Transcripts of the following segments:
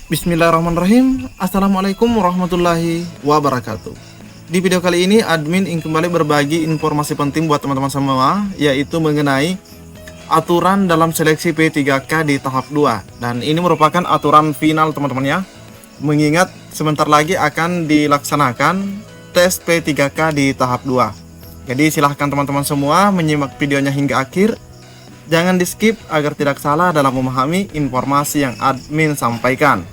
Bismillahirrahmanirrahim. Assalamualaikum warahmatullahi wabarakatuh. Di video kali ini admin ingin kembali berbagi informasi penting buat teman-teman semua, yaitu mengenai aturan dalam seleksi P3K di tahap 2. Dan ini merupakan aturan final teman-teman ya, mengingat sebentar lagi akan dilaksanakan tes P3K di tahap 2. Jadi silahkan teman-teman semua menyimak videonya hingga akhir. Jangan di skip agar tidak salah dalam memahami informasi yang admin sampaikan.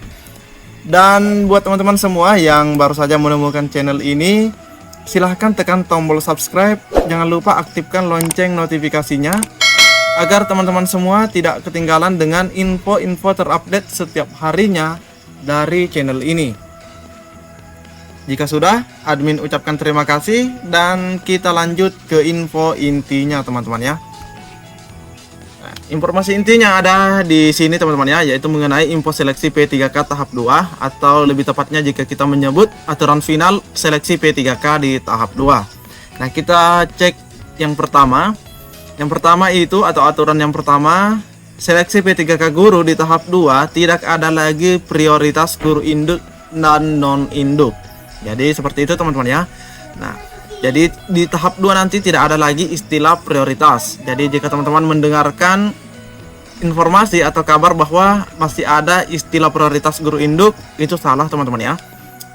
Dan buat teman-teman semua yang baru saja menemukan channel ini, silahkan tekan tombol subscribe. Jangan lupa aktifkan lonceng notifikasinya agar teman-teman semua tidak ketinggalan dengan info-info terupdate setiap harinya dari channel ini. Jika sudah, admin ucapkan terima kasih dan kita lanjut ke info intinya teman-teman ya. Informasi intinya ada di sini teman-teman ya, yaitu mengenai info seleksi P3K tahap 2, atau lebih tepatnya jika kita menyebut aturan final seleksi P3K di tahap 2. Nah, kita cek yang pertama. Yang pertama itu, atau aturan yang pertama, seleksi P3K guru di tahap 2 tidak ada lagi prioritas guru induk dan non-induk. Jadi seperti itu teman-teman ya. Nah, jadi di tahap 2 nanti tidak ada lagi istilah prioritas. Jadi jika teman-teman mendengarkan informasi atau kabar bahwa masih ada istilah prioritas guru induk, itu salah teman-teman ya.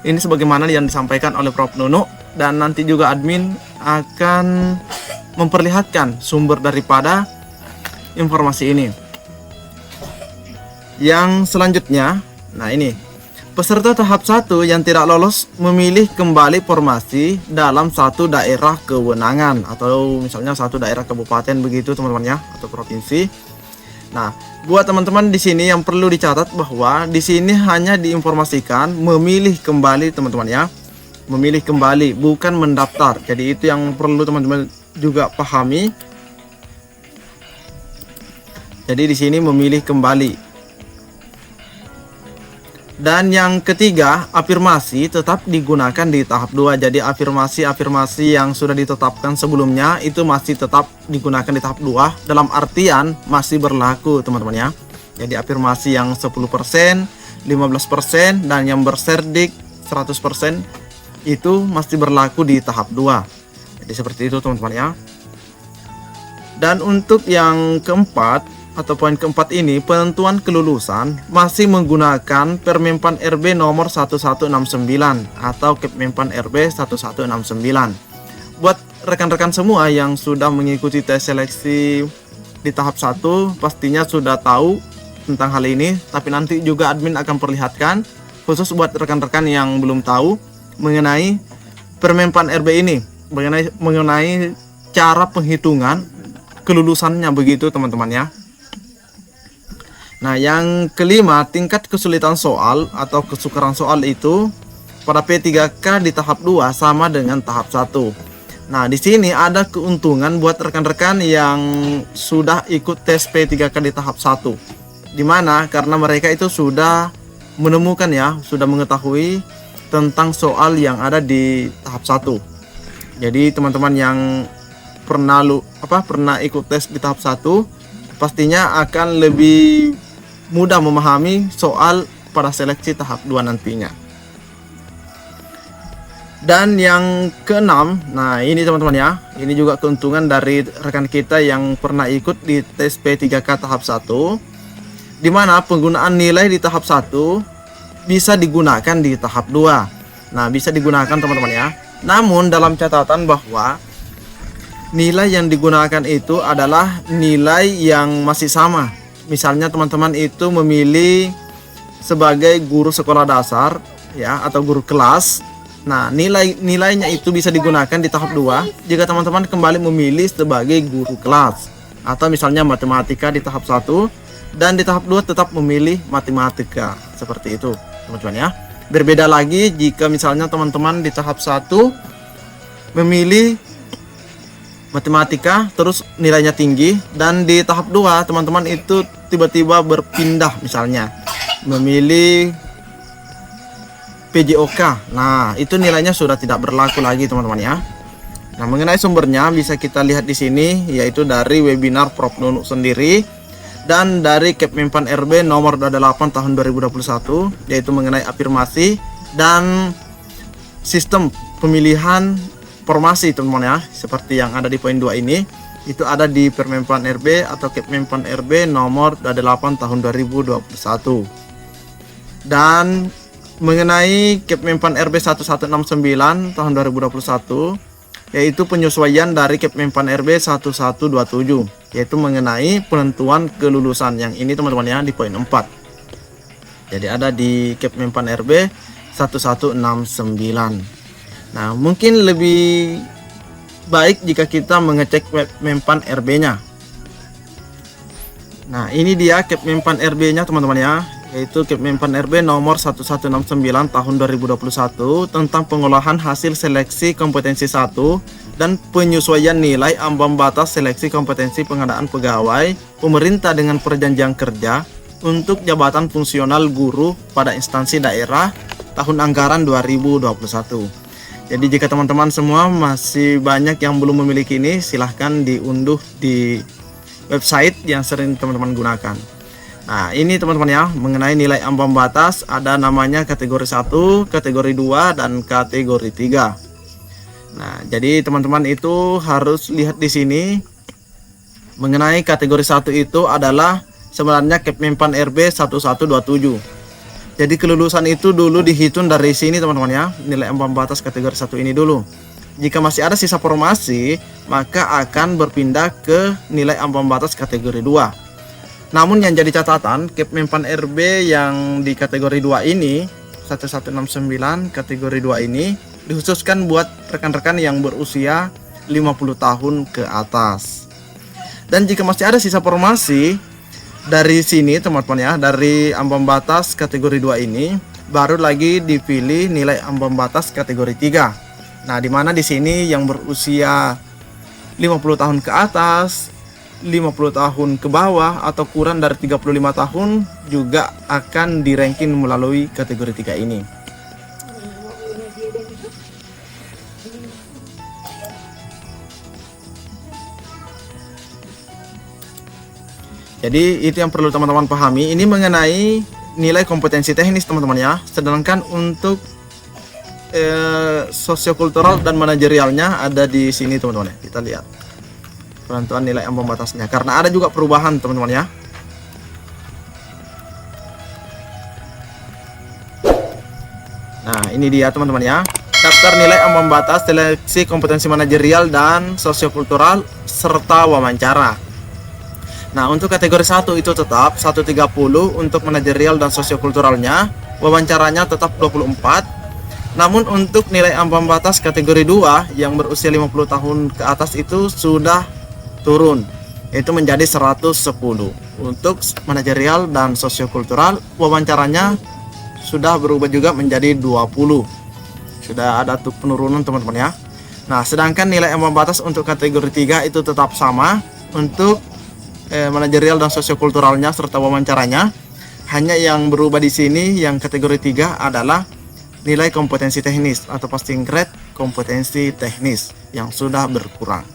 Ini sebagaimana yang disampaikan oleh Prof Nunu, dan nanti juga admin akan memperlihatkan sumber daripada informasi ini. Yang selanjutnya, nah ini, peserta tahap 1 yang tidak lolos memilih kembali formasi dalam satu daerah kewenangan, atau misalnya satu daerah kabupaten begitu teman-teman ya, atau provinsi. Nah, buat teman-teman di sini yang perlu dicatat bahwa di sini hanya diinformasikan memilih kembali teman-teman ya. Memilih kembali, bukan mendaftar. Jadi itu yang perlu teman-teman juga pahami. Jadi di sini memilih kembali. Dan yang ketiga, afirmasi tetap digunakan di tahap 2. Jadi afirmasi yang sudah ditetapkan sebelumnya itu masih tetap digunakan di tahap 2, dalam artian masih berlaku teman-teman ya. Jadi afirmasi yang 10%, 15%, dan yang berserdik 100% itu masih berlaku di tahap 2. Jadi seperti itu teman-teman ya. Dan untuk yang keempat, atau poin keempat ini, penentuan kelulusan masih menggunakan Permenpan RB nomor 1169 atau Kepmenpan RB 1169. Buat rekan-rekan semua yang sudah mengikuti tes seleksi di tahap 1 pastinya sudah tahu tentang hal ini, tapi nanti juga admin akan perlihatkan khusus buat rekan-rekan yang belum tahu mengenai Permenpan RB ini, mengenai cara penghitungan kelulusannya begitu teman-teman ya. Nah, yang kelima, tingkat kesulitan soal atau kesukaran soal itu pada P3K di tahap 2 sama dengan tahap 1. Nah, di sini ada keuntungan buat rekan-rekan yang sudah ikut tes P3K di tahap 1. Dimana karena mereka itu sudah menemukan ya, sudah mengetahui tentang soal yang ada di tahap 1. Jadi teman-teman yang pernah ikut tes di tahap 1 pastinya akan lebih mudah memahami soal pada seleksi tahap 2 nantinya. Dan yang keenam, nah ini teman-teman ya, ini juga keuntungan dari rekan kita yang pernah ikut di tes P3K tahap 1, dimana penggunaan nilai di tahap 1 bisa digunakan di tahap 2. Nah, bisa digunakan teman-teman ya. Namun dalam catatan bahwa nilai yang digunakan itu adalah nilai yang masih sama. Misalnya teman-teman itu memilih sebagai guru sekolah dasar ya, atau guru kelas. Nah, nilainya itu bisa digunakan di tahap 2 jika teman-teman kembali memilih sebagai guru kelas, atau misalnya matematika di tahap 1 dan di tahap 2 tetap memilih matematika. Seperti itu teman-teman ya. Berbeda lagi jika misalnya teman-teman di tahap 1 memilih matematika terus nilainya tinggi, dan di tahap 2 teman-teman itu tiba-tiba berpindah misalnya memilih PJOK. Nah, itu nilainya sudah tidak berlaku lagi teman-teman ya. Nah, mengenai sumbernya bisa kita lihat di sini, yaitu dari webinar Prof Nunu sendiri. dan dari Kepmenpan RB nomor 28 tahun 2021, yaitu mengenai afirmasi dan sistem pemilihan formasi teman-teman ya, seperti yang ada di poin 2 ini. Itu ada di Permenpan RB atau Kepmenpan RB nomor 28 tahun 2021. Dan mengenai Kepmenpan RB 1169 tahun 2021, yaitu penyesuaian dari Kepmenpan RB 1127, yaitu mengenai penentuan kelulusan. Yang ini teman-teman ya, di poin 4. Jadi ada di Kepmenpan RB 1169. Nah, mungkin lebih baik jika kita mengecek Kepmenpan RB-nya. Nah, ini dia Kepmenpan RB-nya teman-teman ya, yaitu Kepmenpan RB nomor 1169 tahun 2021 tentang pengolahan hasil seleksi kompetensi 1 dan penyesuaian nilai ambang batas seleksi kompetensi pengadaan pegawai pemerintah dengan perjanjian kerja untuk jabatan fungsional guru pada instansi daerah tahun anggaran 2021. Jadi jika teman-teman semua masih banyak yang belum memiliki ini, silahkan diunduh di website yang sering teman-teman gunakan. Nah, ini teman-teman ya, mengenai nilai ambang batas ada namanya kategori 1, kategori 2, dan kategori 3. Nah, jadi teman-teman itu harus lihat di sini. Mengenai kategori 1 itu adalah sebenarnya Kepmenpan RB 1127. Jadi kelulusan itu dulu dihitung dari sini teman-teman ya, nilai ambang batas kategori 1 ini dulu. Jika masih ada sisa formasi, maka akan berpindah ke nilai ambang batas kategori 2. Namun yang jadi catatan, Kepmenpan RB yang di kategori 2 ini, 1169 kategori 2 ini, dikhususkan buat rekan-rekan yang berusia 50 tahun ke atas. Dan jika masih ada sisa formasi, dari sini teman-teman ya, dari ambang batas kategori 2 ini baru lagi dipilih nilai ambang batas kategori 3. Nah, dimana di sini yang berusia 50 tahun ke atas, 50 tahun ke bawah atau kurang dari 35 tahun juga akan di-ranking melalui kategori 3 ini. Jadi itu yang perlu teman-teman pahami. Ini mengenai nilai kompetensi teknis teman-teman ya. Sedangkan untuk sosiokultural dan manajerialnya ada di sini teman-teman ya. Kita lihat penentuan nilai ambang batasnya. Karena ada juga perubahan teman-teman ya. Nah, ini dia teman-teman ya. Daftar nilai ambang batas seleksi kompetensi manajerial dan sosiokultural serta wawancara. Nah, untuk kategori 1 itu tetap 130 untuk manajerial dan sosiokulturalnya, wawancaranya tetap 24. Namun untuk nilai ambang batas kategori 2 yang berusia 50 tahun ke atas itu sudah turun, yaitu menjadi 110. Untuk manajerial dan sosiokultural, wawancaranya sudah berubah juga menjadi 20. Sudah ada tuh penurunan teman-teman ya. Nah, sedangkan nilai ambang batas untuk kategori 3 itu tetap sama. Untuk manajerial dan sosiokulturalnya serta wawancaranya, hanya yang berubah di sini yang kategori 3 adalah nilai kompetensi teknis atau passing grade kompetensi teknis yang sudah berkurang.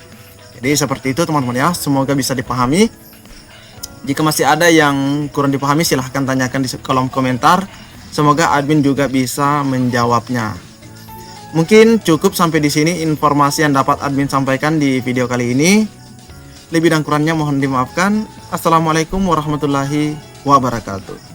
Jadi seperti itu teman-teman ya, semoga bisa dipahami. Jika masih ada yang kurang dipahami, silahkan tanyakan di kolom komentar. Semoga admin juga bisa menjawabnya. Mungkin cukup sampai di sini informasi yang dapat admin sampaikan di video kali ini. Lebih dan kurangnya mohon dimaafkan. Assalamualaikum warahmatullahi wabarakatuh.